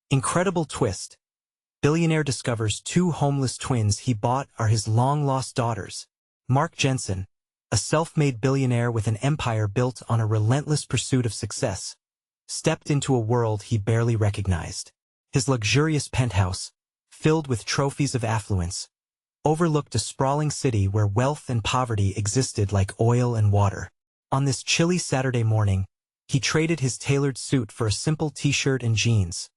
Incredible twist. Billionaire discovers two homeless twins he bought are his long-lost daughters. Mark Jensen, a self-made billionaire with an empire built on a relentless pursuit of success, stepped into a world he barely recognized. His luxurious penthouse, filled with trophies of affluence, overlooked a sprawling city where wealth and poverty existed like oil and water. On this chilly Saturday morning, he traded his tailored suit for a simple t-shirt and jeans,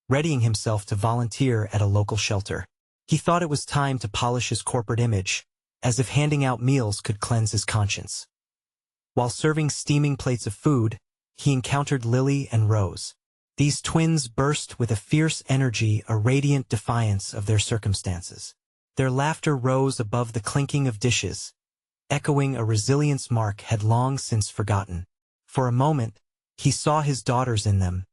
readying himself to volunteer at a local shelter. He thought it was time to polish his corporate image, as if handing out meals could cleanse his conscience. While serving steaming plates of food, he encountered Lily and Rose. These twins burst with a fierce energy, a radiant defiance of their circumstances. Their laughter rose above the clinking of dishes, echoing a resilience Mark had long since forgotten. For a moment, he saw his daughters in them,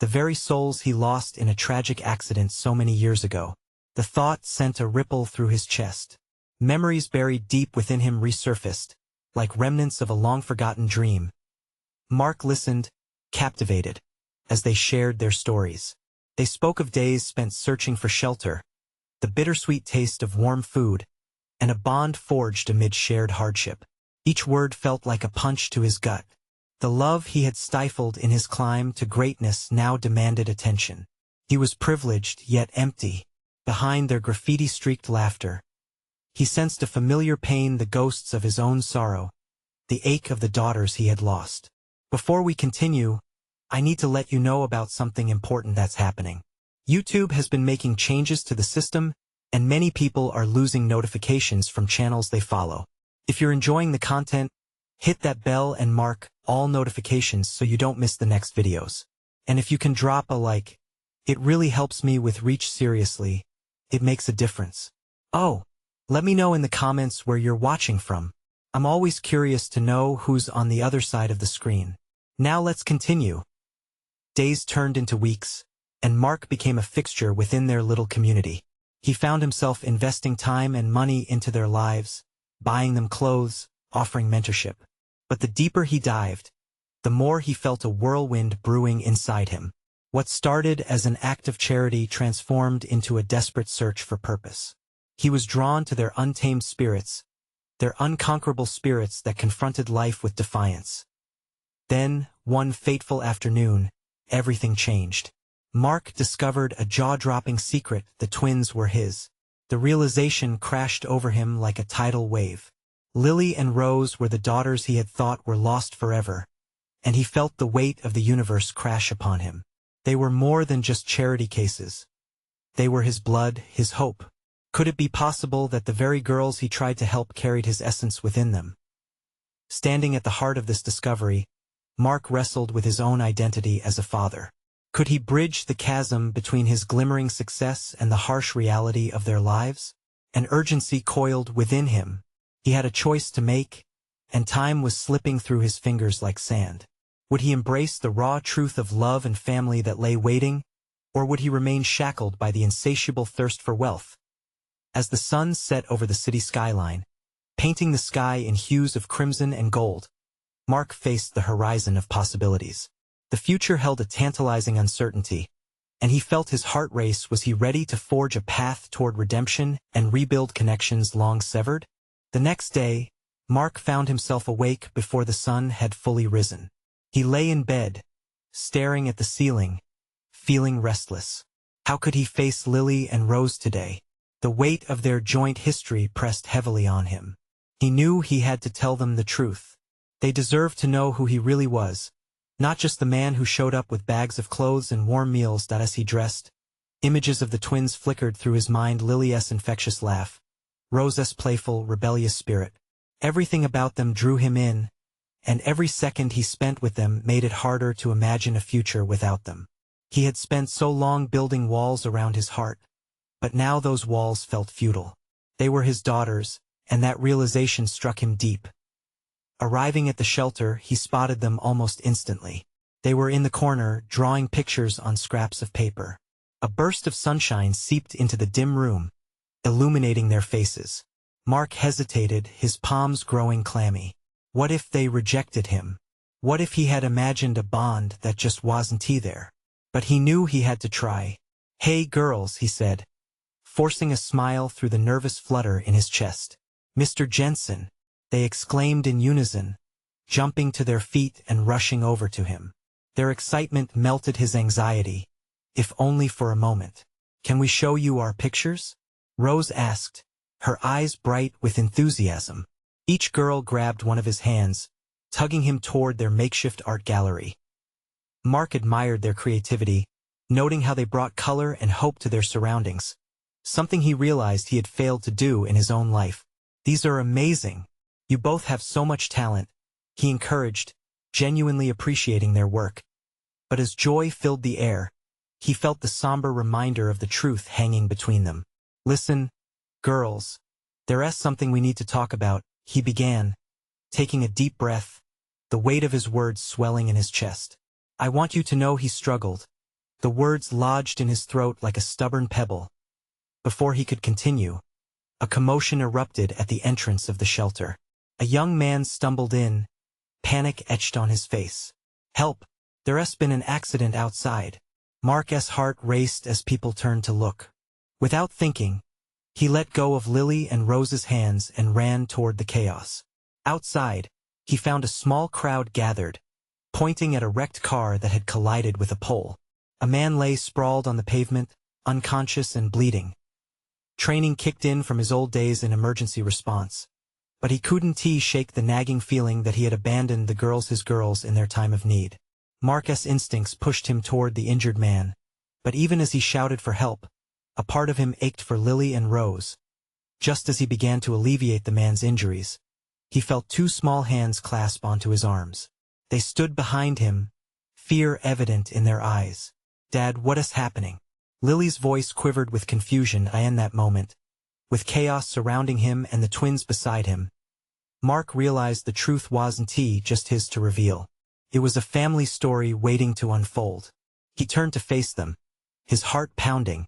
the very souls he lost in a tragic accident so many years ago. The thought sent a ripple through his chest. Memories buried deep within him resurfaced, like remnants of a long-forgotten dream. Mark listened, captivated, as they shared their stories. They spoke of days spent searching for shelter, the bittersweet taste of warm food, and a bond forged amid shared hardship. Each word felt like a punch to his gut. The love he had stifled in his climb to greatness now demanded attention. He was privileged yet empty. Behind their graffiti-streaked laughter, he sensed a familiar pain, the ghosts of his own sorrow, the ache of the daughters he had lost. Before we continue, I need to let you know about something important that's happening. YouTube has been making changes to the system, and many people are losing notifications from channels they follow. If you're enjoying the content, hit that bell and mark all notifications so you don't miss the next videos. And if you can drop a like, it really helps me with reach. Seriously, it makes a difference. Oh, let me know in the comments where you're watching from. I'm always curious to know who's on the other side of the screen. Now let's continue. Days turned into weeks, and Mark became a fixture within their little community. He found himself investing time and money into their lives, buying them clothes, offering mentorship. But the deeper he dived, the more he felt a whirlwind brewing inside him. What started as an act of charity transformed into a desperate search for purpose. He was drawn to their untamed spirits, their unconquerable spirits that confronted life with defiance. Then, one fateful afternoon, everything changed. Mark discovered a jaw-dropping secret: the twins were his. The realization crashed over him like a tidal wave. Lily and Rose were the daughters he had thought were lost forever, and he felt the weight of the universe crash upon him. They were more than just charity cases. They were his blood, his hope. Could it be possible that the very girls he tried to help carried his essence within them? Standing at the heart of this discovery, Mark wrestled with his own identity as a father. Could he bridge the chasm between his glimmering success and the harsh reality of their lives? An urgency coiled within him. He had a choice to make, and time was slipping through his fingers like sand. Would he embrace the raw truth of love and family that lay waiting, or would he remain shackled by the insatiable thirst for wealth? As the sun set over the city skyline, painting the sky in hues of crimson and gold, Mark faced the horizon of possibilities. The future held a tantalizing uncertainty, and he felt his heart race. Was he ready to forge a path toward redemption and rebuild connections long severed? The next day, Mark found himself awake before the sun had fully risen. He lay in bed, staring at the ceiling, feeling restless. How could he face Lily and Rose today? The weight of their joint history pressed heavily on him. He knew he had to tell them the truth. They deserved to know who he really was, not just the man who showed up with bags of clothes and warm meals. As he dressed, images of the twins flickered through his mind: Lily's infectious laugh, Rose's playful, rebellious spirit. Everything about them drew him in, and every second he spent with them made it harder to imagine a future without them. He had spent so long building walls around his heart, but now those walls felt futile. They were his daughters, and that realization struck him deep. Arriving at the shelter, he spotted them almost instantly. They were in the corner, drawing pictures on scraps of paper. A burst of sunshine seeped into the dim room, illuminating their faces. Mark hesitated, his palms growing clammy. What if they rejected him? What if he had imagined a bond that just wasn't there? But he knew he had to try. "Hey girls," he said, forcing a smile through the nervous flutter in his chest. "Mr. Jensen," they exclaimed in unison, jumping to their feet and rushing over to him. Their excitement melted his anxiety, if only for a moment. "Can we show you our pictures?" Rose asked, her eyes bright with enthusiasm. Each girl grabbed one of his hands, tugging him toward their makeshift art gallery. Mark admired their creativity, noting how they brought color and hope to their surroundings, something he realized he had failed to do in his own life. "These are amazing. You both have so much talent," he encouraged, genuinely appreciating their work. But as joy filled the air, he felt the somber reminder of the truth hanging between them. "Listen, girls, there's something we need to talk about," he began, taking a deep breath, the weight of his words swelling in his chest. "I want you to know," he struggled, the words lodged in his throat like a stubborn pebble. Before he could continue, a commotion erupted at the entrance of the shelter. A young man stumbled in, panic etched on his face. "Help! There's been an accident outside." Mark's heart raced as people turned to look. Without thinking, he let go of Lily and Rose's hands and ran toward the chaos. Outside, he found a small crowd gathered, pointing at a wrecked car that had collided with a pole. A man lay sprawled on the pavement, unconscious and bleeding. Training kicked in from his old days in emergency response, but he couldn't shake the nagging feeling that he had abandoned his girls in their time of need. Mark's instincts pushed him toward the injured man, but even as he shouted for help, a part of him ached for Lily and Rose. Just as he began to alleviate the man's injuries, he felt two small hands clasp onto his arms. They stood behind him, fear evident in their eyes. "Dad, what is happening?" Lily's voice quivered with confusion in that moment. With chaos surrounding him and the twins beside him, Mark realized the truth wasn't just his to reveal. It was a family story waiting to unfold. He turned to face them, his heart pounding,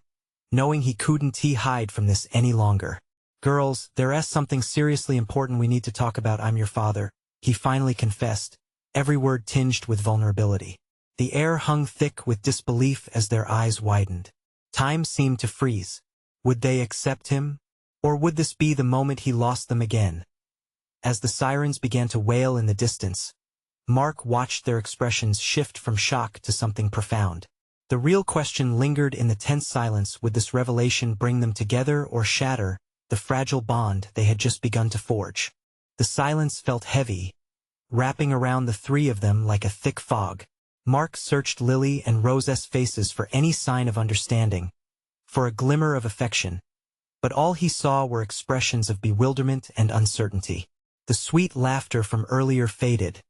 knowing he couldn't hide from this any longer. "Girls, there's something seriously important we need to talk about. I'm your father," he finally confessed, every word tinged with vulnerability. The air hung thick with disbelief as their eyes widened. Time seemed to freeze. Would they accept him? Or would this be the moment he lost them again? As the sirens began to wail in the distance, Mark watched their expressions shift from shock to something profound. The real question lingered in the tense silence: would this revelation bring them together or shatter the fragile bond they had just begun to forge? The silence felt heavy, wrapping around the three of them like a thick fog. Mark searched Lily and Rose's faces for any sign of understanding, for a glimmer of affection, but all he saw were expressions of bewilderment and uncertainty. The sweet laughter from earlier faded,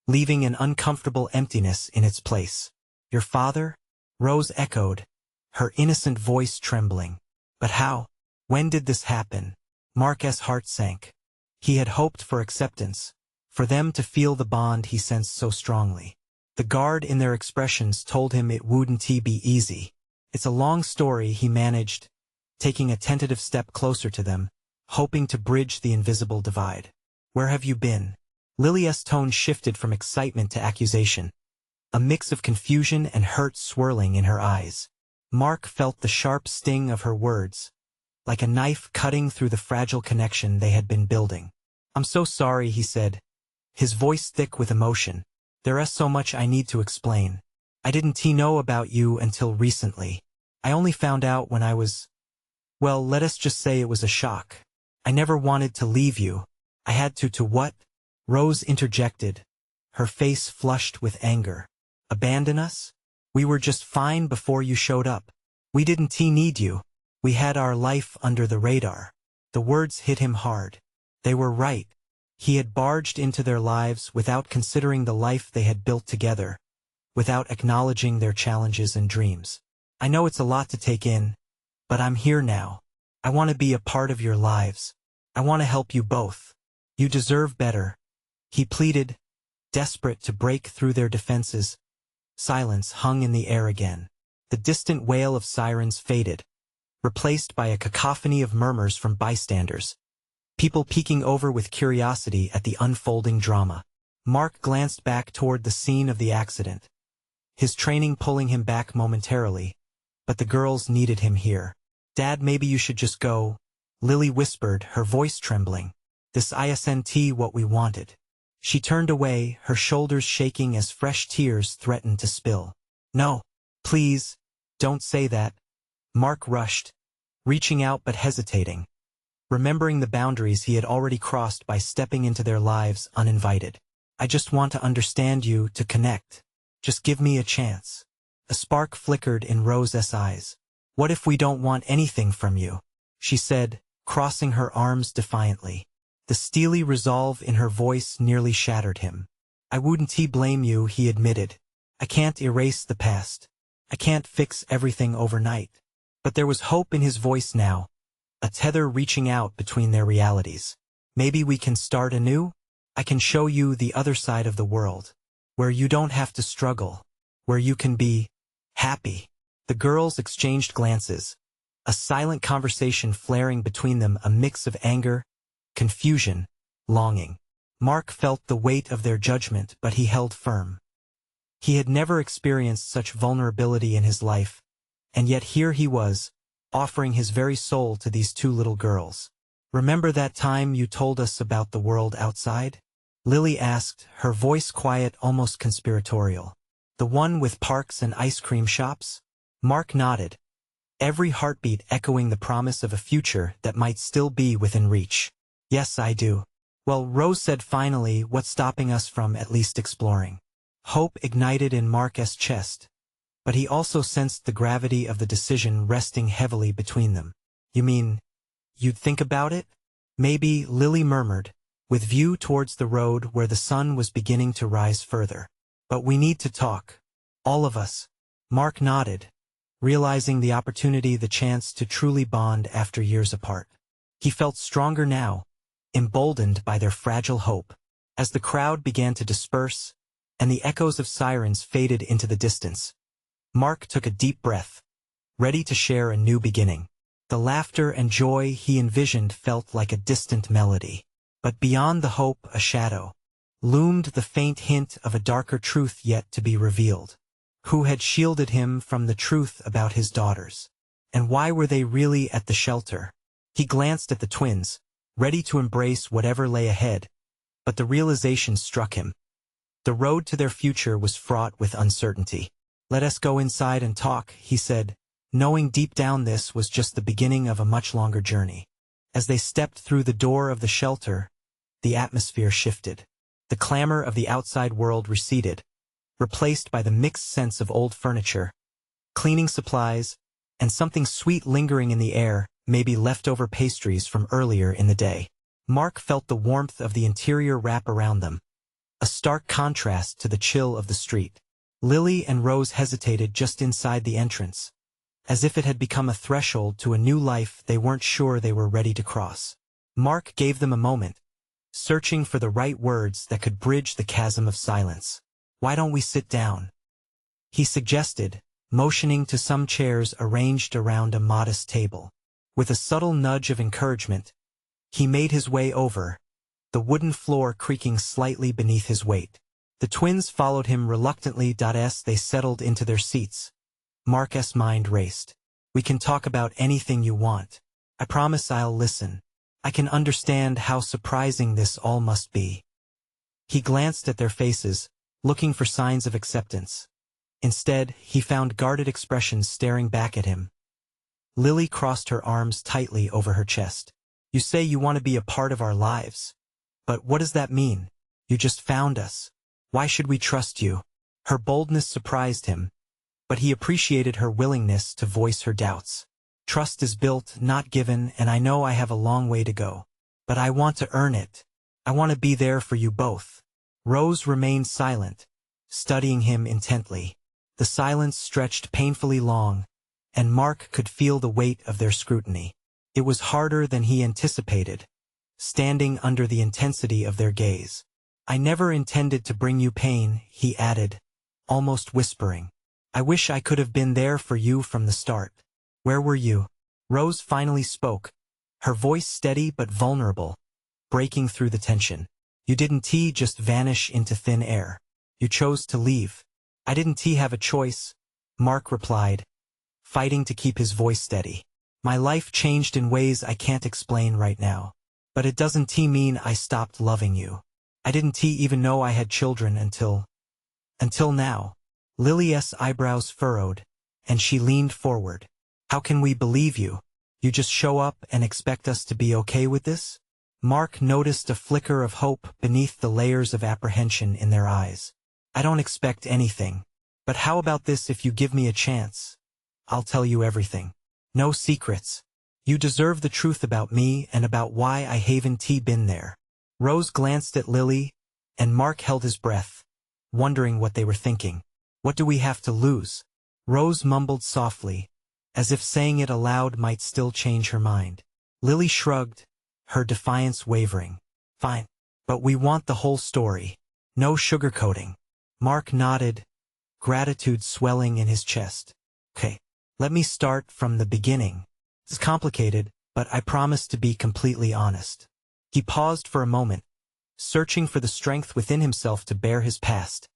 leaving an uncomfortable emptiness in its place. "Your father?" Rose echoed, her innocent voice trembling. "But how? When did this happen?" Mark's heart sank. He had hoped for acceptance, for them to feel the bond he sensed so strongly. The guard in their expressions told him it wouldn't be easy. "It's a long story," he managed, taking a tentative step closer to them, hoping to bridge the invisible divide. "Where have you been?" Lily's tone shifted from excitement to accusation, a mix of confusion and hurt swirling in her eyes. Mark felt the sharp sting of her words, like a knife cutting through the fragile connection they had been building. "I'm so sorry," he said, his voice thick with emotion. "There's so much I need to explain. I didn't know about you until recently. I only found out when I was... well, let us just say it was a shock. I never wanted to leave you. I had to what?" Rose interjected, her face flushed with anger. "Abandon us? We were just fine before you showed up. We didn't need you. We had our life under the radar." The words hit him hard. They were right. He had barged into their lives without considering the life they had built together, without acknowledging their challenges and dreams. "I know it's a lot to take in, but I'm here now. I want to be a part of your lives. I want to help you both. You deserve better," he pleaded, desperate to break through their defenses. Silence hung in the air again. The distant wail of sirens faded, replaced by a cacophony of murmurs from bystanders, people peeking over with curiosity at the unfolding drama. Mark glanced back toward the scene of the accident, his training pulling him back momentarily, but the girls needed him here. "Dad, maybe you should just go," Lily whispered, her voice trembling. "This isn't what we wanted." She turned away, her shoulders shaking as fresh tears threatened to spill. "No, please, don't say that." Mark rushed, reaching out but hesitating, remembering the boundaries he had already crossed by stepping into their lives uninvited. "I just want to understand you, to connect. Just give me a chance." A spark flickered in Rose's eyes. "What if we don't want anything from you?" she said, crossing her arms defiantly. The steely resolve in her voice nearly shattered him. "I wouldn't blame you," he admitted. "I can't erase the past. I can't fix everything overnight." But there was hope in his voice now, a tether reaching out between their realities. "Maybe we can start anew? I can show you the other side of the world, where you don't have to struggle, where you can be happy." The girls exchanged glances, a silent conversation flaring between them, a mix of anger, confusion, longing. Mark felt the weight of their judgment, but he held firm. He had never experienced such vulnerability in his life, and yet here he was, offering his very soul to these two little girls. "Remember that time you told us about the world outside?" Lily asked, her voice quiet, almost conspiratorial. "The one with parks and ice cream shops?" Mark nodded, every heartbeat echoing the promise of a future that might still be within reach. "Yes, I do." "Well," Rose said finally, "what's stopping us from at least exploring?" Hope ignited in Mark's chest, but he also sensed the gravity of the decision resting heavily between them. "You mean, you'd think about it?" "Maybe," Lily murmured, with view towards the road where the sun was beginning to rise further. "But we need to talk. All of us." Mark nodded, realizing the opportunity, the chance to truly bond after years apart. He felt stronger now, emboldened by their fragile hope. As the crowd began to disperse, and the echoes of sirens faded into the distance, Mark took a deep breath, ready to share a new beginning. The laughter and joy he envisioned felt like a distant melody. But beyond the hope, a shadow loomed, the faint hint of a darker truth yet to be revealed. Who had shielded him from the truth about his daughters? And why were they really at the shelter? He glanced at the twins, ready to embrace whatever lay ahead, but the realization struck him. The road to their future was fraught with uncertainty. "Let us go inside and talk," he said, knowing deep down this was just the beginning of a much longer journey. As they stepped through the door of the shelter, the atmosphere shifted. The clamor of the outside world receded, replaced by the mixed sense of old furniture, cleaning supplies, and something sweet lingering in the air, maybe leftover pastries from earlier in the day. Mark felt the warmth of the interior wrap around them, a stark contrast to the chill of the street. Lily and Rose hesitated just inside the entrance, as if it had become a threshold to a new life they weren't sure they were ready to cross. Mark gave them a moment, searching for the right words that could bridge the chasm of silence. "Why don't we sit down?" he suggested, motioning to some chairs arranged around a modest table. With a subtle nudge of encouragement, he made his way over, the wooden floor creaking slightly beneath his weight. The twins followed him reluctantly. As they settled into their seats, Mark's mind raced. "We can talk about anything you want. I promise I'll listen. I can understand how surprising this all must be." He glanced at their faces, looking for signs of acceptance. Instead, he found guarded expressions staring back at him. Lily crossed her arms tightly over her chest. "You say you want to be a part of our lives. But what does that mean? You just found us. Why should we trust you?" Her boldness surprised him, but he appreciated her willingness to voice her doubts. "Trust is built, not given, and I know I have a long way to go. But I want to earn it. I want to be there for you both." Rose remained silent, studying him intently. The silence stretched painfully long, and Mark could feel the weight of their scrutiny. It was harder than he anticipated, standing under the intensity of their gaze. "I never intended to bring you pain," he added, almost whispering. "I wish I could have been there for you from the start." "Where were you?" Rose finally spoke, her voice steady but vulnerable, breaking through the tension. "You didn't just vanish into thin air. You chose to leave. I didn't have a choice, Mark replied, fighting to keep his voice steady. My life changed in ways I can't explain right now. But it doesn't mean I stopped loving you. I didn't even know I had children until now. Lily's eyebrows furrowed, and she leaned forward. How can we believe you? You just show up and expect us to be okay with this? Mark noticed a flicker of hope beneath the layers of apprehension in their eyes. I don't expect anything. But how about this? If you give me a chance, I'll tell you everything. No secrets. You deserve the truth about me and about why I haven't been there. Rose glanced at Lily, and Mark held his breath, wondering what they were thinking. What do we have to lose? Rose mumbled softly, as if saying it aloud might still change her mind. Lily shrugged, her defiance wavering. Fine. But we want the whole story. No sugarcoating. Mark nodded, gratitude swelling in his chest. Okay. Let me start from the beginning. It's complicated, but I promise to be completely honest. He paused for a moment, searching for the strength within himself to bear his past,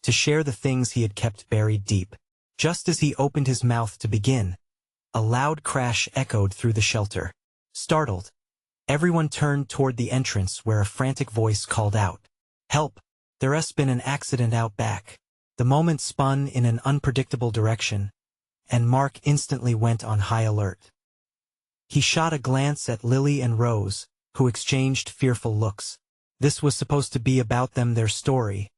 to share the things he had kept buried deep. Just as he opened his mouth to begin, a loud crash echoed through the shelter. Startled, everyone turned toward the entrance where a frantic voice called out, "Help! There's been an accident out back." The moment spun in an unpredictable direction, and Mark instantly went on high alert. He shot a glance at Lily and Rose, who exchanged fearful looks. This was supposed to be about them, their story,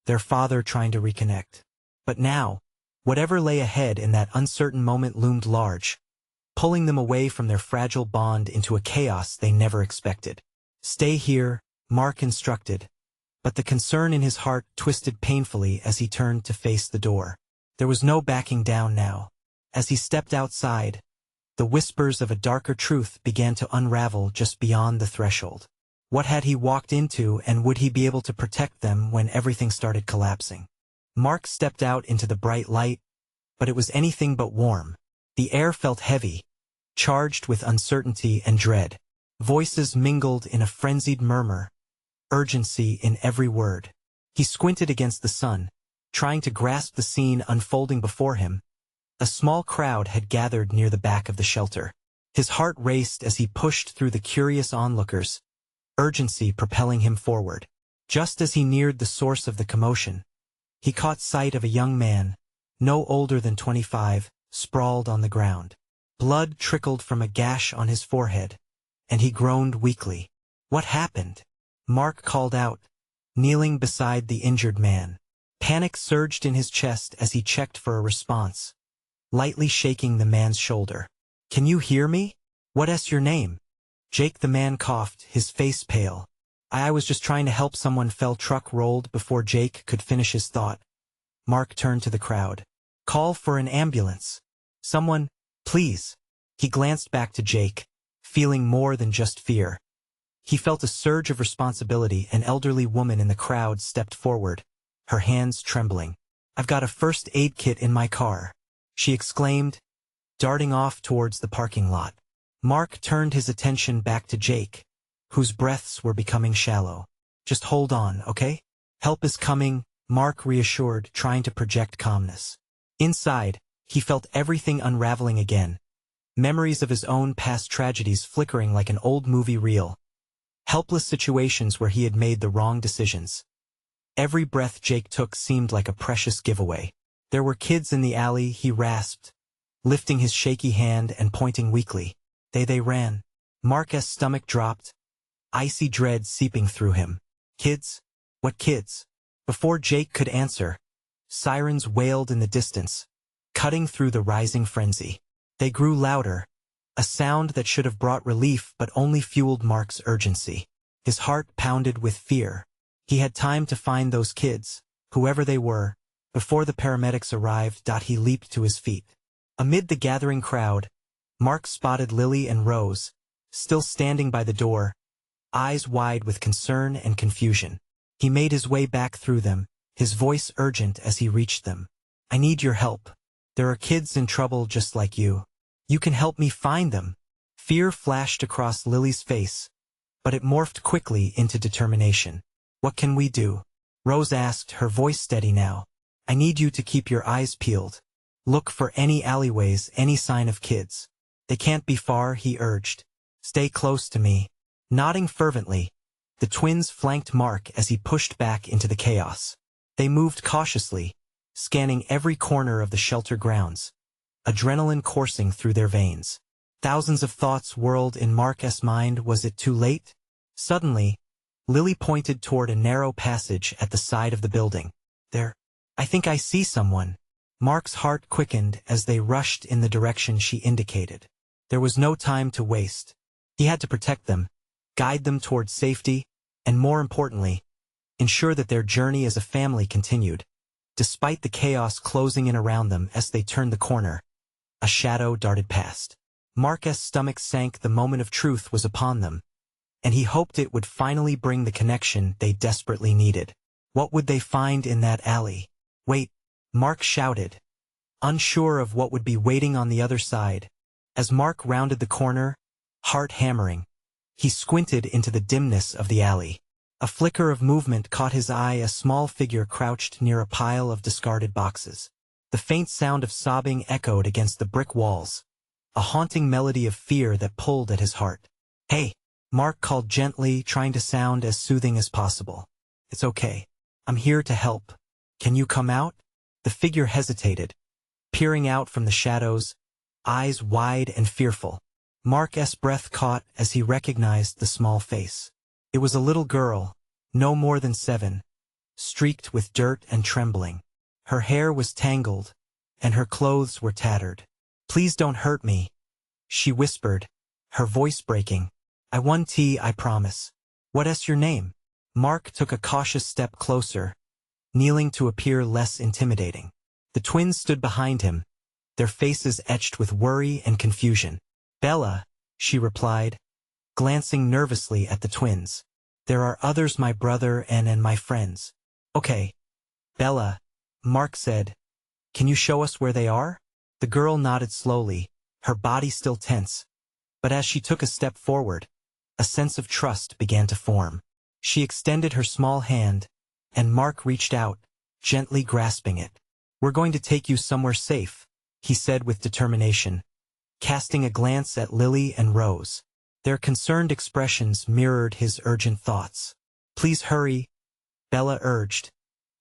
their father trying to reconnect. But now, whatever lay ahead in that uncertain moment loomed large, pulling them away from their fragile bond into a chaos they never expected. Stay here, Mark instructed, but the concern in his heart twisted painfully as he turned to face the door. There was no backing down now. As he stepped outside, the whispers of a darker truth began to unravel just beyond the threshold. What had he walked into, and would he be able to protect them when everything started collapsing? Mark stepped out into the bright light, but it was anything but warm. The air felt heavy, charged with uncertainty and dread. Voices mingled in a frenzied murmur, urgency in every word. He squinted against the sun, trying to grasp the scene unfolding before him. A small crowd had gathered near the back of the shelter. His heart raced as he pushed through the curious onlookers, urgency propelling him forward. Just as he neared the source of the commotion, he caught sight of a young man, no older than 25, sprawled on the ground. Blood trickled from a gash on his forehead, and he groaned weakly. What happened? Mark called out, kneeling beside the injured man. Panic surged in his chest as he checked for a response, lightly shaking the man's shoulder. Can you hear me? What's your name? Jake, the man coughed, his face pale. I was just trying to help someone. Fell truck rolled before Jake could finish his thought. Mark turned to the crowd. Call for an ambulance. Someone, please. He glanced back to Jake, feeling more than just fear. He felt a surge of responsibility. An elderly woman in the crowd stepped forward, her hands trembling. I've got a first aid kit in my car, she exclaimed, darting off towards the parking lot. Mark turned his attention back to Jake, whose breaths were becoming shallow. Just hold on, okay? Help is coming, Mark reassured, trying to project calmness. Inside, he felt everything unraveling again, memories of his own past tragedies flickering like an old movie reel, helpless situations where he had made the wrong decisions. Every breath Jake took seemed like a precious giveaway. There were kids in the alley, he rasped, lifting his shaky hand and pointing weakly. They ran. Mark's stomach dropped, icy dread seeping through him. Kids? What kids? Before Jake could answer, sirens wailed in the distance, cutting through the rising frenzy. They grew louder, a sound that should have brought relief but only fueled Mark's urgency. His heart pounded with fear. He had time to find those kids, whoever they were, before the paramedics arrived. He leaped to his feet. Amid the gathering crowd, Mark spotted Lily and Rose, still standing by the door, eyes wide with concern and confusion. He made his way back through them, his voice urgent as he reached them. I need your help. There are kids in trouble just like you. You can help me find them. Fear flashed across Lily's face, but it morphed quickly into determination. What can we do? Rose asked, her voice steady now. I need you to keep your eyes peeled. Look for any alleyways, any sign of kids. They can't be far, he urged. Stay close to me. Nodding fervently, the twins flanked Mark as he pushed back into the chaos. They moved cautiously, scanning every corner of the shelter grounds, adrenaline coursing through their veins. Thousands of thoughts whirled in Mark's mind. Was it too late? Suddenly, Lily pointed toward a narrow passage at the side of the building. There. I think I see someone. Mark's heart quickened as they rushed in the direction she indicated. There was no time to waste. He had to protect them, guide them toward safety, and more importantly, ensure that their journey as a family continued. Despite the chaos closing in around them as they turned the corner, a shadow darted past. Mark's stomach sank. The moment of truth was upon them, and he hoped it would finally bring the connection they desperately needed. What would they find in that alley? Wait, Mark shouted, unsure of what would be waiting on the other side. As Mark rounded the corner, heart hammering, he squinted into the dimness of the alley. A flicker of movement caught his eye. A small figure crouched near a pile of discarded boxes. The faint sound of sobbing echoed against the brick walls, a haunting melody of fear that pulled at his heart. Hey, Mark called gently, trying to sound as soothing as possible. It's okay. I'm here to help. Can you come out? The figure hesitated, peering out from the shadows, eyes wide and fearful. Mark's breath caught as he recognized the small face. It was a little girl, no more than 7, streaked with dirt and trembling. Her hair was tangled, and her clothes were tattered. Please don't hurt me, she whispered, her voice breaking. I won't, I promise. What's your name? Mark took a cautious step closer, kneeling to appear less intimidating. The twins stood behind him, their faces etched with worry and confusion. Bella, she replied, glancing nervously at the twins. There are others, my brother and my friends. Okay. Bella, Mark said. Can you show us where they are? The girl nodded slowly, her body still tense. But as she took a step forward, a sense of trust began to form. She extended her small hand, and Mark reached out, gently grasping it. We're going to take you somewhere safe, he said with determination, casting a glance at Lily and Rose. Their concerned expressions mirrored his urgent thoughts. Please hurry, Bella urged,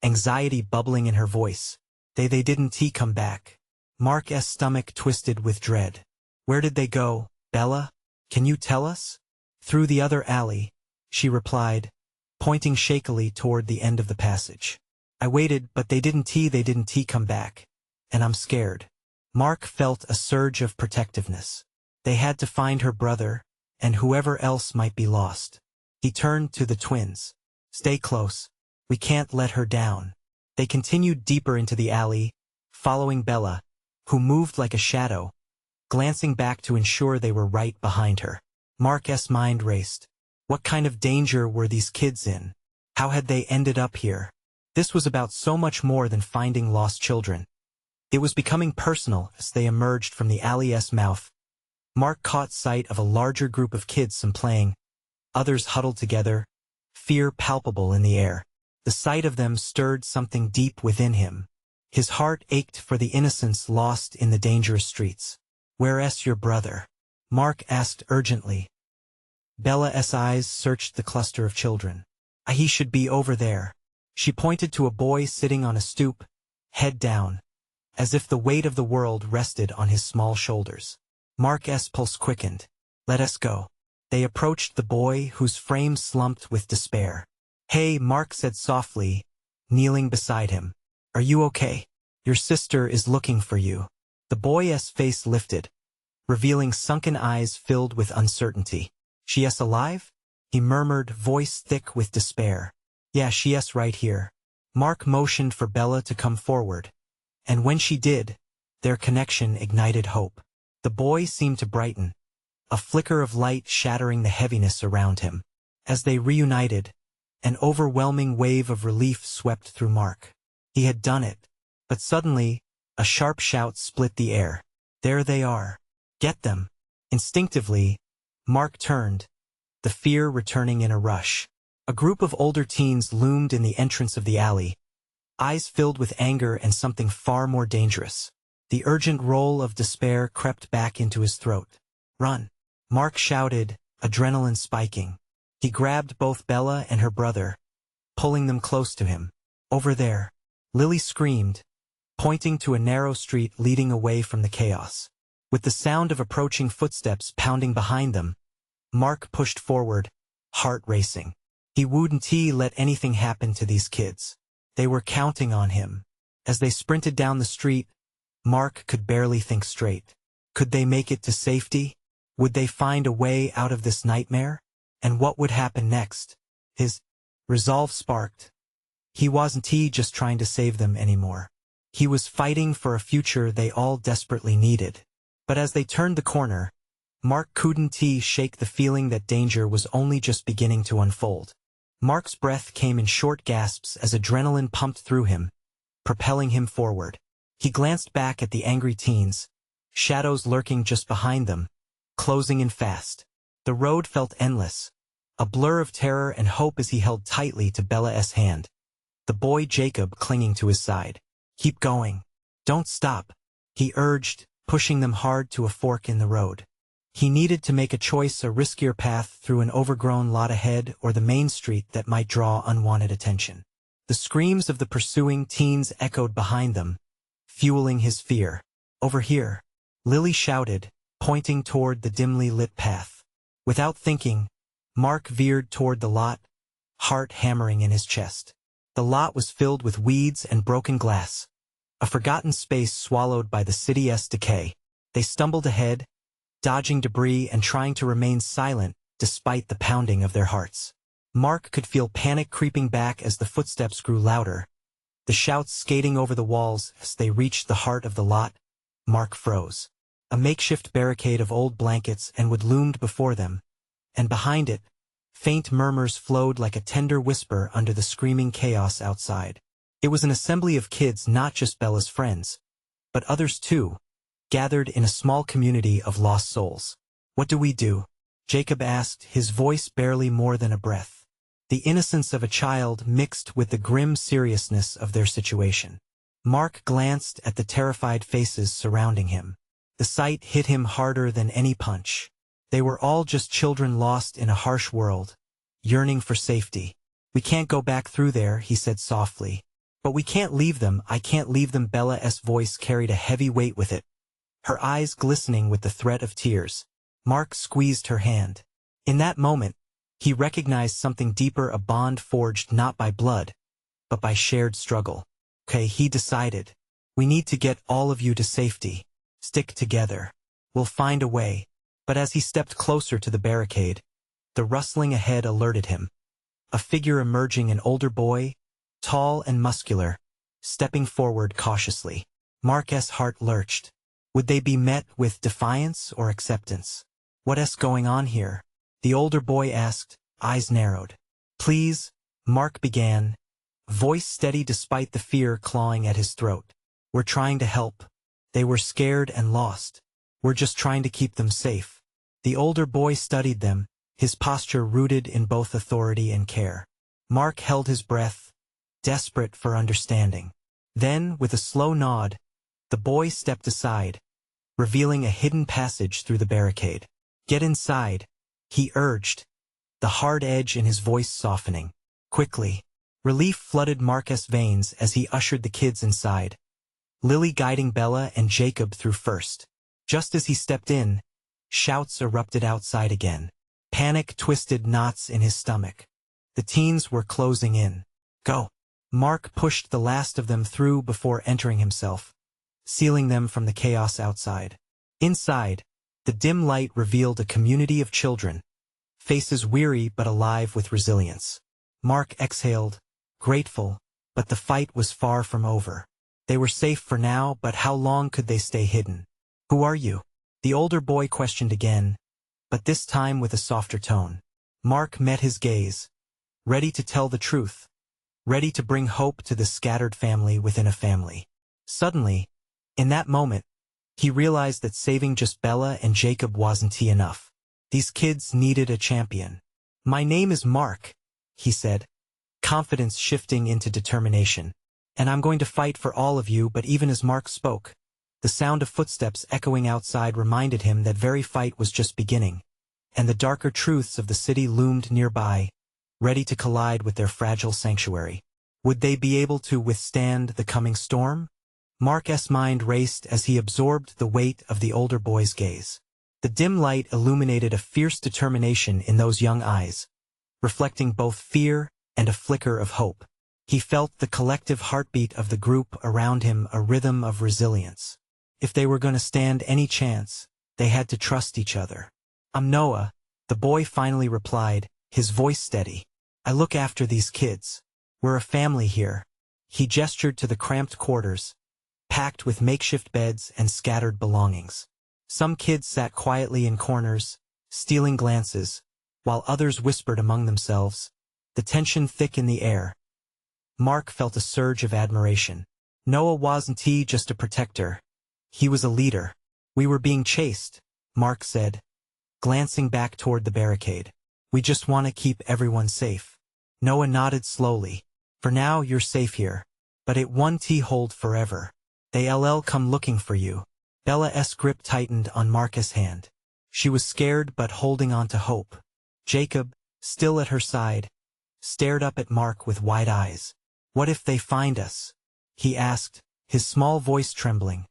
anxiety bubbling in her voice. They didn't come back. Mark's stomach twisted with dread. Where did they go, Bella? Can you tell us? Through the other alley, she replied, pointing shakily toward the end of the passage. I waited, but they didn't come back. And I'm scared. Mark felt a surge of protectiveness. They had to find her brother, and whoever else might be lost. He turned to the twins. Stay close. We can't let her down. They continued deeper into the alley, following Bella, who moved like a shadow, glancing back to ensure they were right behind her. Mark's mind raced. What kind of danger were these kids in? How had they ended up here? This was about so much more than finding lost children. It was becoming personal as they emerged from the alley's mouth. Mark caught sight of a larger group of kids, some playing, others huddled together, fear palpable in the air. The sight of them stirred something deep within him. His heart ached for the innocents lost in the dangerous streets. Where's your brother? Mark asked urgently. Bella's eyes searched the cluster of children. He should be over there. She pointed to a boy sitting on a stoop, head down, as if the weight of the world rested on his small shoulders. Mark's pulse quickened. Let us go. They approached the boy, whose frame slumped with despair. Hey, Mark said softly, kneeling beside him. Are you okay? Your sister is looking for you. The boy's face lifted, revealing sunken eyes filled with uncertainty. She's alive? He murmured, voice thick with despair. Yeah, she's right here. Mark motioned for Bella to come forward, and when she did, their connection ignited hope. The boy seemed to brighten, a flicker of light shattering the heaviness around him. As they reunited, an overwhelming wave of relief swept through Mark. He had done it, but suddenly, a sharp shout split the air. There they are. Get them. Instinctively, Mark turned, the fear returning in a rush. A group of older teens loomed in the entrance of the alley, eyes filled with anger and something far more dangerous. The urgent roll of despair crept back into his throat. "Run!" Mark shouted, adrenaline spiking. He grabbed both Bella and her brother, pulling them close to him. "Over there!" Lily screamed, pointing to a narrow street leading away from the chaos. With the sound of approaching footsteps pounding behind them, Mark pushed forward, heart racing. He wouldn't let anything happen to these kids. They were counting on him. As they sprinted down the street, Mark could barely think straight. Could they make it to safety? Would they find a way out of this nightmare? And what would happen next? His resolve sparked. He wasn't just trying to save them anymore. He was fighting for a future they all desperately needed. But as they turned the corner, Mark couldn't shake the feeling that danger was only just beginning to unfold. Mark's breath came in short gasps as adrenaline pumped through him, propelling him forward. He glanced back at the angry teens, shadows lurking just behind them, closing in fast. The road felt endless, a blur of terror and hope as he held tightly to Bella's hand, the boy Jacob clinging to his side. "Keep going. Don't stop," he urged, pushing them hard to a fork in the road. He needed to make a choice, a riskier path through an overgrown lot ahead or the main street that might draw unwanted attention. The screams of the pursuing teens echoed behind them, fueling his fear. "Over here," Lily shouted, pointing toward the dimly lit path. Without thinking, Mark veered toward the lot, heart hammering in his chest. The lot was filled with weeds and broken glass, a forgotten space swallowed by the city's decay. They stumbled ahead, dodging debris and trying to remain silent despite the pounding of their hearts. Mark could feel panic creeping back as the footsteps grew louder, the shouts skating over the walls. As they reached the heart of the lot, Mark froze. A makeshift barricade of old blankets and wood loomed before them, and behind it, faint murmurs flowed like a tender whisper under the screaming chaos outside. It was an assembly of kids, not just Bella's friends, but others too, gathered in a small community of lost souls. "What do we do?" Jacob asked, his voice barely more than a breath. The innocence of a child mixed with the grim seriousness of their situation. Mark glanced at the terrified faces surrounding him. The sight hit him harder than any punch. They were all just children lost in a harsh world, yearning for safety. "We can't go back through there," he said softly. "But we can't leave them. I can't leave them." Bella's voice carried a heavy weight with it, her eyes glistening with the threat of tears. Mark squeezed her hand. In that moment, he recognized something deeper, a bond forged not by blood, but by shared struggle. "Okay," he decided. "We need to get all of you to safety. Stick together. We'll find a way." But as he stepped closer to the barricade, the rustling ahead alerted him. A figure emerging, an older boy, tall and muscular, stepping forward cautiously. Mark's heart lurched. Would they be met with defiance or acceptance? "What's going on here?" the older boy asked, eyes narrowed. "Please," Mark began, voice steady despite the fear clawing at his throat. "We're trying to help. They were scared and lost. We're just trying to keep them safe." The older boy studied them, his posture rooted in both authority and care. Mark held his breath, desperate for understanding. Then, with a slow nod, the boy stepped aside, revealing a hidden passage through the barricade. "Get inside," he urged, the hard edge in his voice softening. Quickly, relief flooded Mark's veins as he ushered the kids inside, Lily guiding Bella and Jacob through first. Just as he stepped in, shouts erupted outside again. Panic twisted knots in his stomach. The teens were closing in. "Go." Mark pushed the last of them through before entering himself, sealing them from the chaos outside. Inside, the dim light revealed a community of children, faces weary but alive with resilience. Mark exhaled, grateful, but the fight was far from over. They were safe for now, but how long could they stay hidden? "Who are you?" the older boy questioned again, but this time with a softer tone. Mark met his gaze, ready to tell the truth, ready to bring hope to the scattered family within a family. Suddenly, in that moment, he realized that saving just Bella and Jacob wasn't enough. These kids needed a champion. "My name is Mark," he said, confidence shifting into determination. And I'm going to fight for all of you. But even as Mark spoke, the sound of footsteps echoing outside reminded him that very fight was just beginning, and the darker truths of the city loomed nearby, ready to collide with their fragile sanctuary. Would they be able to withstand the coming storm? Mark's mind raced as he absorbed the weight of the older boy's gaze. The dim light illuminated a fierce determination in those young eyes, reflecting both fear and a flicker of hope. He felt the collective heartbeat of the group around him, a rhythm of resilience. If they were going to stand any chance, they had to trust each other. "I'm Noah," the boy finally replied, his voice steady. "I look after these kids. We're a family here." He gestured to the cramped quarters, packed with makeshift beds and scattered belongings. Some kids sat quietly in corners, stealing glances, while others whispered among themselves, the tension thick in the air. Mark felt a surge of admiration. Noah wasn't just a protector. He was a leader. "We were being chased," Mark said, glancing back toward the barricade. "We just want to keep everyone safe." Noah nodded slowly. "For now you're safe here. But it won't hold forever. They'll come looking for you." Bella's grip tightened on Mark's hand. She was scared but holding on to hope. Jacob, still at her side, stared up at Mark with wide eyes. "What if they find us?" he asked, his small voice trembling.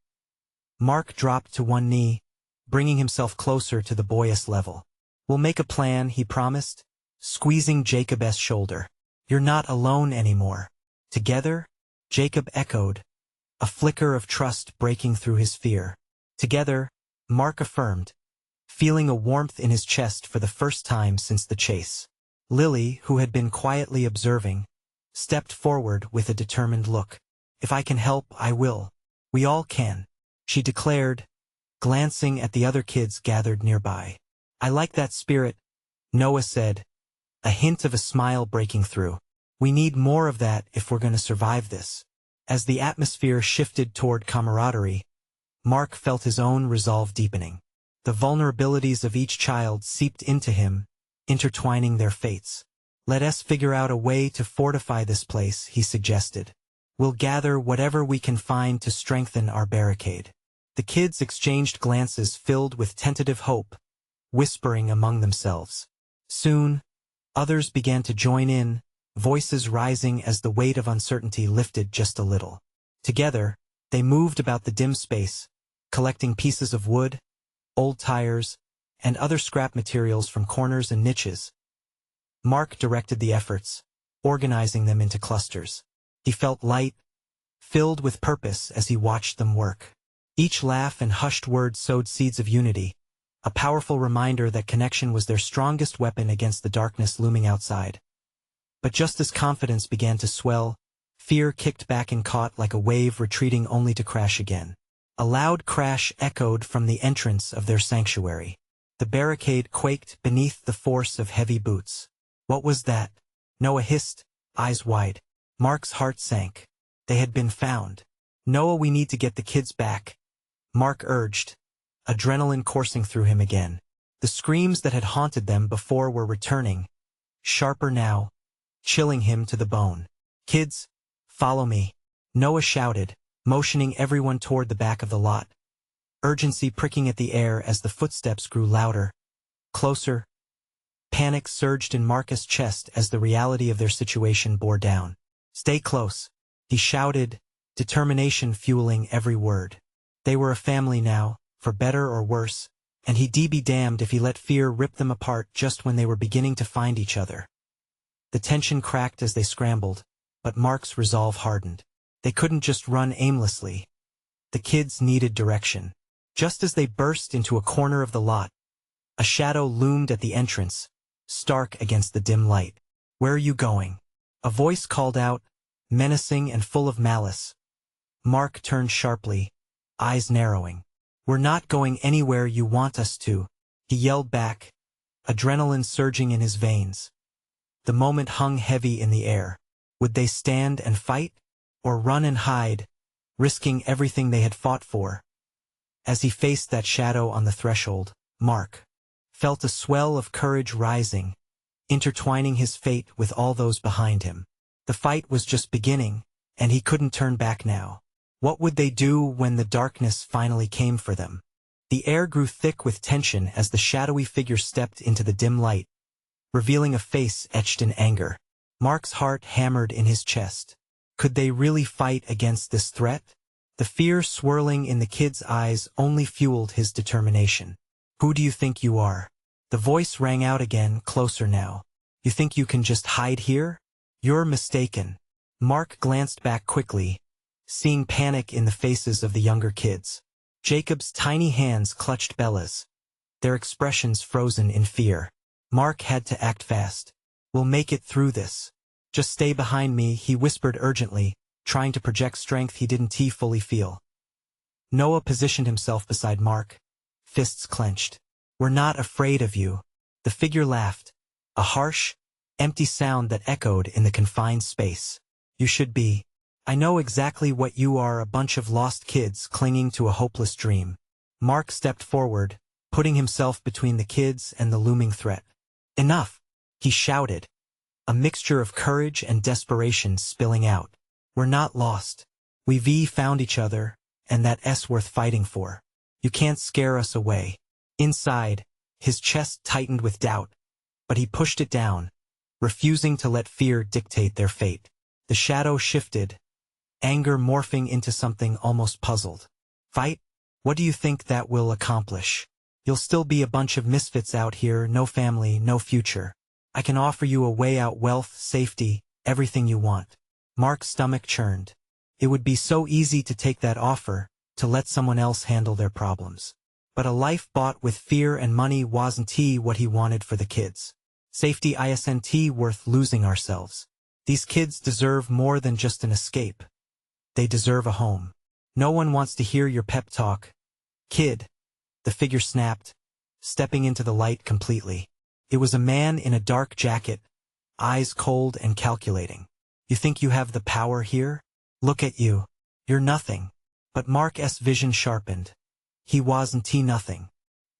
Mark dropped to one knee, bringing himself closer to the boy's level. "We'll make a plan," he promised, squeezing Jacob's shoulder. "You're not alone anymore." "Together?" Jacob echoed, a flicker of trust breaking through his fear. "Together," Mark affirmed, feeling a warmth in his chest for the first time since the chase. Lily, who had been quietly observing, stepped forward with a determined look. "If I can help, I will. We all can," she declared, glancing at the other kids gathered nearby. "I like that spirit," Noah said, a hint of a smile breaking through. "We need more of that if we're going to survive this." As the atmosphere shifted toward camaraderie, Mark felt his own resolve deepening. The vulnerabilities of each child seeped into him, intertwining their fates. "Let us figure out a way to fortify this place," he suggested. "We'll gather whatever we can find to strengthen our barricade." The kids exchanged glances filled with tentative hope, whispering among themselves. Soon, others began to join in, voices rising as the weight of uncertainty lifted just a little. Together, they moved about the dim space, collecting pieces of wood, old tires, and other scrap materials from corners and niches. Mark directed the efforts, organizing them into clusters. He felt light, filled with purpose as he watched them work. Each laugh and hushed word sowed seeds of unity, a powerful reminder that connection was their strongest weapon against the darkness looming outside. But just as confidence began to swell, fear kicked back and caught like a wave retreating only to crash again. A loud crash echoed from the entrance of their sanctuary. The barricade quaked beneath the force of heavy boots. "What was that?" Noah hissed, eyes wide. Mark's heart sank. They had been found. "Noah, we need to get the kids back," Mark urged, adrenaline coursing through him again. The screams that had haunted them before were returning, sharper now, chilling him to the bone. "Kids, follow me," Noah shouted, motioning everyone toward the back of the lot, urgency pricking at the air as the footsteps grew louder, closer. Panic surged in Mark's chest as the reality of their situation bore down. "Stay close," he shouted, determination fueling every word. They were a family now, for better or worse, and he'd be damned if he let fear rip them apart just when they were beginning to find each other. The tension cracked as they scrambled, but Mark's resolve hardened. They couldn't just run aimlessly. The kids needed direction. Just as they burst into a corner of the lot, a shadow loomed at the entrance, stark against the dim light. "Where are you going?" a voice called out, menacing and full of malice. Mark turned sharply, eyes narrowing. "We're not going anywhere you want us to," he yelled back, adrenaline surging in his veins. The moment hung heavy in the air. Would they stand and fight, or run and hide, risking everything they had fought for? As he faced that shadow on the threshold, Mark felt a swell of courage rising, intertwining his fate with all those behind him. The fight was just beginning, and he couldn't turn back now. What would they do when the darkness finally came for them? The air grew thick with tension as the shadowy figure stepped into the dim light, revealing a face etched in anger. Mark's heart hammered in his chest. Could they really fight against this threat? The fear swirling in the kid's eyes only fueled his determination. Who do you think you are? The voice rang out again, closer now. You think you can just hide here? You're mistaken. Mark glanced back quickly, seeing panic in the faces of the younger kids. Jacob's tiny hands clutched Bella's, their expressions frozen in fear. Mark had to act fast. We'll make it through this. Just stay behind me, he whispered urgently, trying to project strength he didn't fully feel. Noah positioned himself beside Mark, fists clenched. We're not afraid of you. The figure laughed, a harsh, empty sound that echoed in the confined space. You should be. I know exactly what you are, a bunch of lost kids clinging to a hopeless dream. Mark stepped forward, putting himself between the kids and the looming threat. Enough, he shouted, a mixture of courage and desperation spilling out. We're not lost. We've found each other, and that's worth fighting for. You can't scare us away. Inside, his chest tightened with doubt, but he pushed it down, refusing to let fear dictate their fate. The shadow shifted, anger morphing into something almost puzzled. Fight? What do you think that will accomplish? You'll still be a bunch of misfits out here, no family, no future. I can offer you a way out, wealth, safety, everything you want. Mark's stomach churned. It would be so easy to take that offer, to let someone else handle their problems. But a life bought with fear and money wasn't what he wanted for the kids. Safety isn't worth losing ourselves. These kids deserve more than just an escape. They deserve a home. No one wants to hear your pep talk. Kid, the figure snapped, stepping into the light completely. It was a man in a dark jacket, eyes cold and calculating. You think you have the power here? Look at you. You're nothing. But Mark's vision sharpened. He wasn't nothing.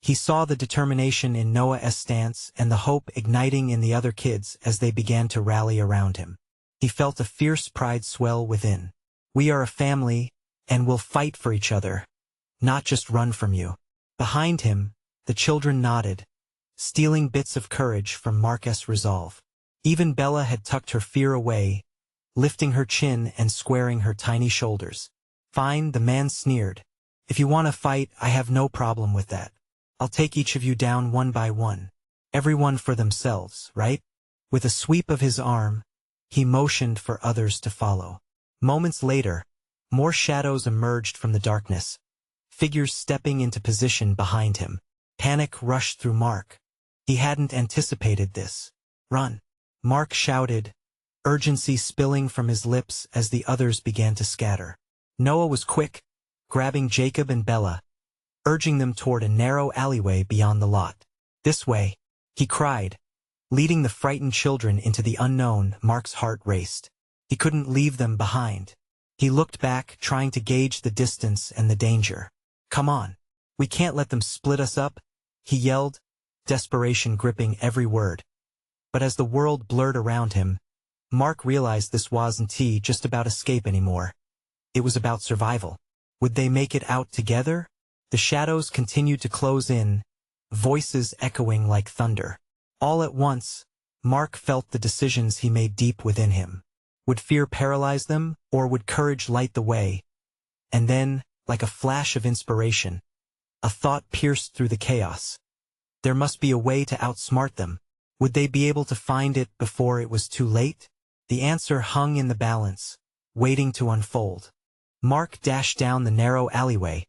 He saw the determination in Noah's stance and the hope igniting in the other kids as they began to rally around him. He felt a fierce pride swell within. We are a family, and we'll fight for each other, not just run from you. Behind him, the children nodded, stealing bits of courage from Mark's resolve. Even Bella had tucked her fear away, lifting her chin and squaring her tiny shoulders. Fine, the man sneered. If you want to fight, I have no problem with that. I'll take each of you down one by one. Everyone for themselves, right? With a sweep of his arm, he motioned for others to follow. Moments later, more shadows emerged from the darkness, figures stepping into position behind him. Panic rushed through Mark. He hadn't anticipated this. Run! Mark shouted, urgency spilling from his lips as the others began to scatter. Noah was quick, grabbing Jacob and Bella, urging them toward a narrow alleyway beyond the lot. This way, he cried, leading the frightened children into the unknown. Mark's heart raced. He couldn't leave them behind. He looked back, trying to gauge the distance and the danger. Come on. We can't let them split us up, he yelled, desperation gripping every word. But as the world blurred around him, Mark realized this wasn't just about escape anymore. It was about survival. Would they make it out together? The shadows continued to close in, voices echoing like thunder. All at once, Mark felt the decisions he made deep within him. Would fear paralyze them, or would courage light the way? And then, like a flash of inspiration, a thought pierced through the chaos. There must be a way to outsmart them. Would they be able to find it before it was too late? The answer hung in the balance, waiting to unfold. Mark dashed down the narrow alleyway,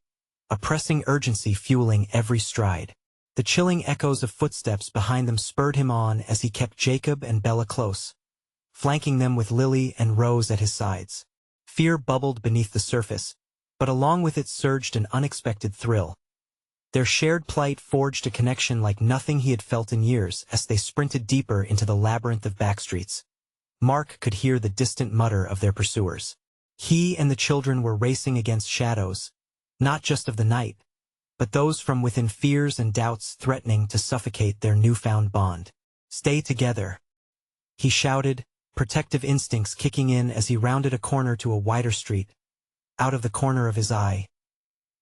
a pressing urgency fueling every stride. The chilling echoes of footsteps behind them spurred him on as he kept Jacob and Bella close, flanking them with Lily and Rose at his sides. Fear bubbled beneath the surface, but along with it surged an unexpected thrill. Their shared plight forged a connection like nothing he had felt in years as they sprinted deeper into the labyrinth of backstreets. Mark could hear the distant mutter of their pursuers. He and the children were racing against shadows, not just of the night, but those from within, fears and doubts threatening to suffocate their newfound bond. Stay together, he shouted, protective instincts kicking in as he rounded a corner to a wider street. Out of the corner of his eye,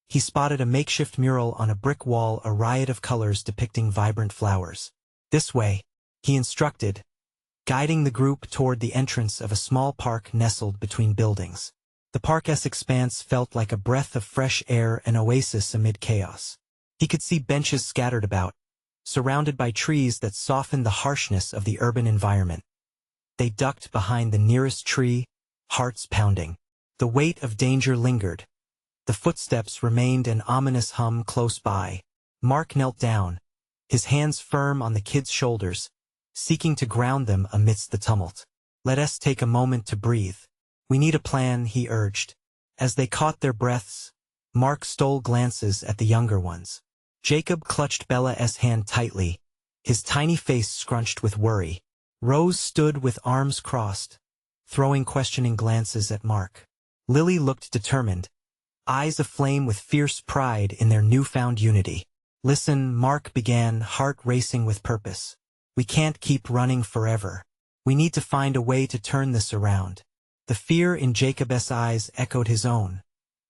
he spotted a makeshift mural on a brick wall, a riot of colors depicting vibrant flowers. "This way," he instructed, guiding the group toward the entrance of a small park nestled between buildings. The park's expanse felt like a breath of fresh air, an oasis amid chaos. He could see benches scattered about, surrounded by trees that softened the harshness of the urban environment. They ducked behind the nearest tree, hearts pounding. The weight of danger lingered. The footsteps remained an ominous hum close by. Mark knelt down, his hands firm on the kids' shoulders, seeking to ground them amidst the tumult. "Let us take a moment to breathe. We need a plan," he urged. As they caught their breaths, Mark stole glances at the younger ones. Jacob clutched Bella's hand tightly, his tiny face scrunched with worry. Rose stood with arms crossed, throwing questioning glances at Mark. Lily looked determined, eyes aflame with fierce pride in their newfound unity. "Listen," Mark began, heart racing with purpose. "We can't keep running forever. We need to find a way to turn this around." The fear in Jacob's eyes echoed his own,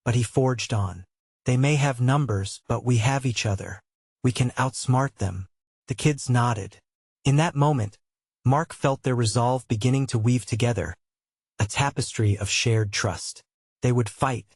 but he forged on. "They may have numbers, but we have each other. We can outsmart them." The kids nodded. In that moment, Mark felt their resolve beginning to weave together, a tapestry of shared trust. They would fight.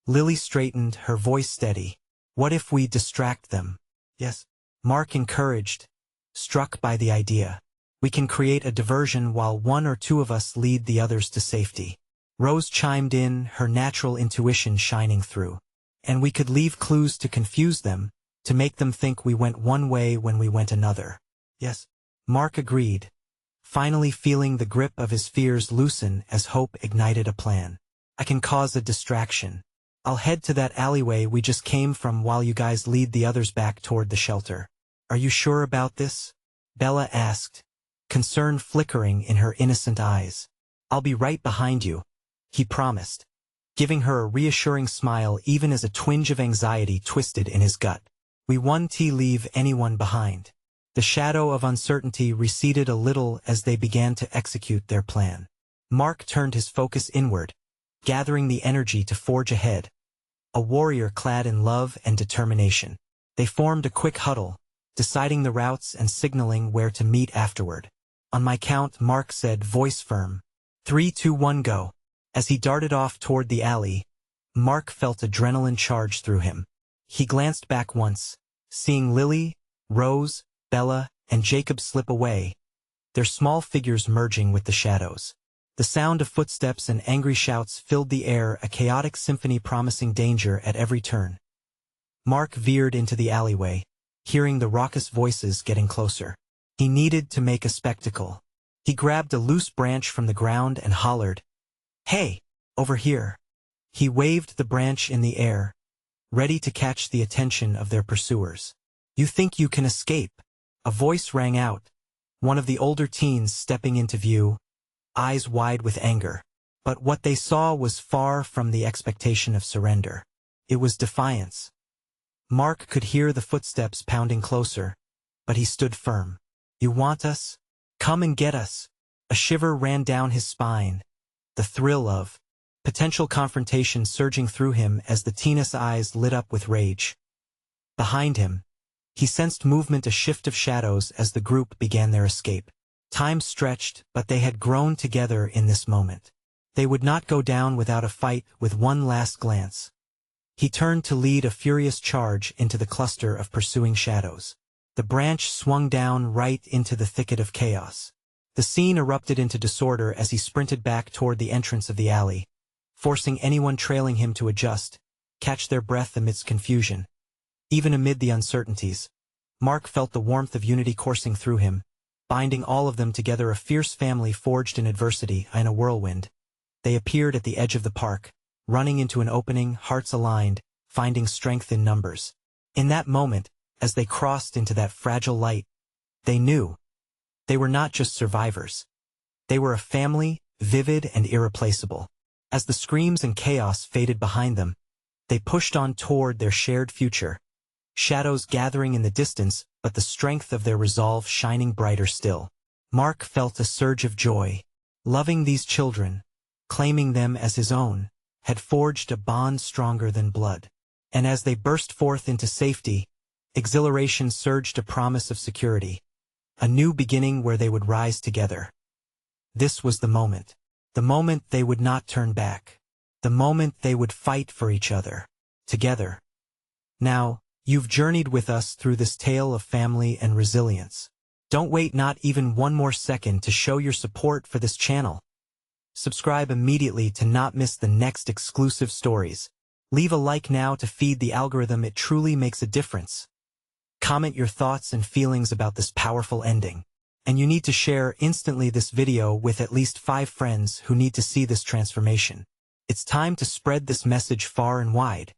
Lily straightened, her voice steady. "What if we distract them?" "Yes," Mark encouraged, struck by the idea. "We can create a diversion while one or two of us lead the others to safety." Rose chimed in, her natural intuition shining through. "And we could leave clues to confuse them, to make them think we went one way when we went another." "Yes," Mark agreed, finally feeling the grip of his fears loosen as hope ignited a plan. "I can cause a distraction. I'll head to that alleyway we just came from while you guys lead the others back toward the shelter." "Are you sure about this?" Bella asked, concern flickering in her innocent eyes. "I'll be right behind you," he promised, giving her a reassuring smile even as a twinge of anxiety twisted in his gut. "We won't leave anyone behind." The shadow of uncertainty receded a little as they began to execute their plan. Mark turned his focus inward, gathering the energy to forge ahead, a warrior clad in love and determination. They formed a quick huddle, deciding the routes and signaling where to meet afterward. "On my count," Mark said, voice firm. 3, 2, 1, go. As he darted off toward the alley, Mark felt adrenaline charge through him. He glanced back once, seeing Lily, Rose, Bella, and Jacob slip away, their small figures merging with the shadows. The sound of footsteps and angry shouts filled the air, a chaotic symphony promising danger at every turn. Mark veered into the alleyway, hearing the raucous voices getting closer. He needed to make a spectacle. He grabbed a loose branch from the ground and hollered, "Hey, over here." He waved the branch in the air, ready to catch the attention of their pursuers. "You think you can escape?" A voice rang out, one of the older teens stepping into view, eyes wide with anger. But what they saw was far from the expectation of surrender. It was defiance. Mark could hear the footsteps pounding closer, but he stood firm. "You want us? Come and get us." A shiver ran down his spine, the thrill of potential confrontation surging through him as the teen's eyes lit up with rage. Behind him, he sensed movement, a shift of shadows as the group began their escape. Time stretched, but they had grown together in this moment. They would not go down without a fight. With one last glance, he turned to lead a furious charge into the cluster of pursuing shadows. The branch swung down right into the thicket of chaos. The scene erupted into disorder as he sprinted back toward the entrance of the alley, forcing anyone trailing him to adjust, catch their breath amidst confusion. Even amid the uncertainties, Mark felt the warmth of unity coursing through him, binding all of them together, a fierce family forged in adversity. In a whirlwind, they appeared at the edge of the park, running into an opening, hearts aligned, finding strength in numbers. In that moment, as they crossed into that fragile light, they knew they were not just survivors. They were a family, vivid and irreplaceable. As the screams and chaos faded behind them, they pushed on toward their shared future, shadows gathering in the distance, but the strength of their resolve shining brighter still. Mark felt a surge of joy. Loving these children, claiming them as his own, had forged a bond stronger than blood. And as they burst forth into safety, exhilaration surged a promise of security, a new beginning where they would rise together. This was the moment they would not turn back, the moment they would fight for each other, together. Now, you've journeyed with us through this tale of family and resilience. Don't wait not even one more second to show your support for this channel. Subscribe immediately to not miss the next exclusive stories. Leave a like now to feed the algorithm. It truly makes a difference. Comment your thoughts and feelings about this powerful ending. And you need to share instantly this video with at least 5 friends who need to see this transformation. It's time to spread this message far and wide.